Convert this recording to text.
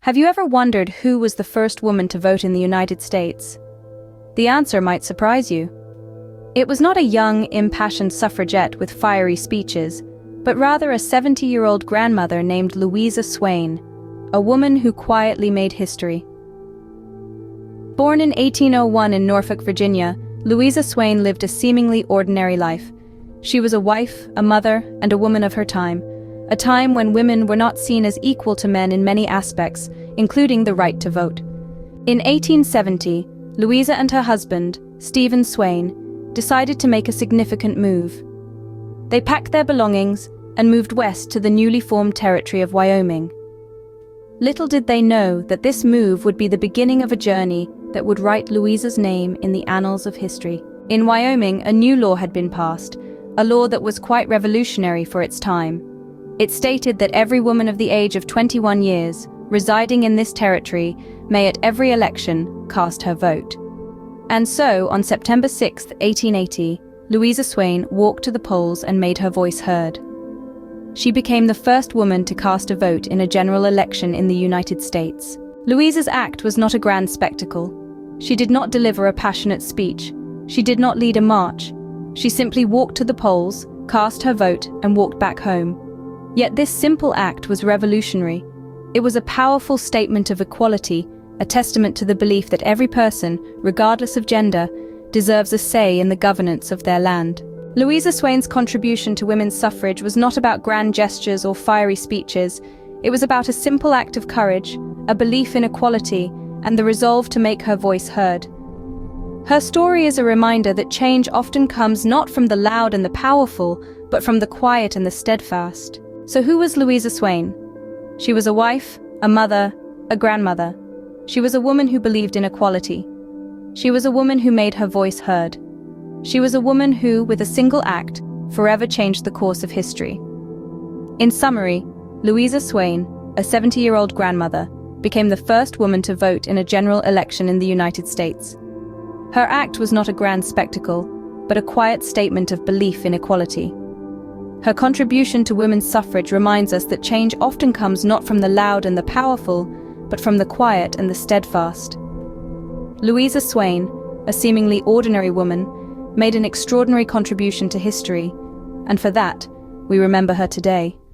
Have you ever wondered who was the first woman to vote in the United States? The answer might surprise you. It was not a young, impassioned suffragette with fiery speeches, but rather a 70-year-old grandmother named Louisa Swain, a woman who quietly made history. Born in 1801 in Norfolk, Virginia, Louisa Swain lived a seemingly ordinary life. She was a wife, a mother, and a woman of her time, a time when women were not seen as equal to men in many aspects, including the right to vote. In 1870, Louisa and her husband, Stephen Swain, decided to make a significant move. They packed their belongings and moved west to the newly formed territory of Wyoming. Little did they know that this move would be the beginning of a journey that would write Louisa's name in the annals of history. In Wyoming, a new law had been passed, a law that was quite revolutionary for its time. It stated that every woman of the age of 21 years, residing in this territory, may at every election cast her vote. And so, on September 6, 1880, Louisa Swain walked to the polls and made her voice heard. She became the first woman to cast a vote in a general election in the United States. Louisa's act was not a grand spectacle. She did not deliver a passionate speech. She did not lead a march. She simply walked to the polls, cast her vote, and walked back home. Yet this simple act was revolutionary. It was a powerful statement of equality, a testament to the belief that every person, regardless of gender, deserves a say in the governance of their land. Louisa Swain's contribution to women's suffrage was not about grand gestures or fiery speeches. It was about a simple act of courage, a belief in equality, and the resolve to make her voice heard. Her story is a reminder that change often comes not from the loud and the powerful, but from the quiet and the steadfast. So who was Louisa Swain? She was a wife, a mother, a grandmother. She was a woman who believed in equality. She was a woman who made her voice heard. She was a woman who, with a single act, forever changed the course of history. In summary, Louisa Swain, a 70-year-old grandmother, became the first woman to vote in a general election in the United States. Her act was not a grand spectacle, but a quiet statement of belief in equality. Her contribution to women's suffrage reminds us that change often comes not from the loud and the powerful, but from the quiet and the steadfast. Louisa Swain, a seemingly ordinary woman, made an extraordinary contribution to history, and for that, we remember her today.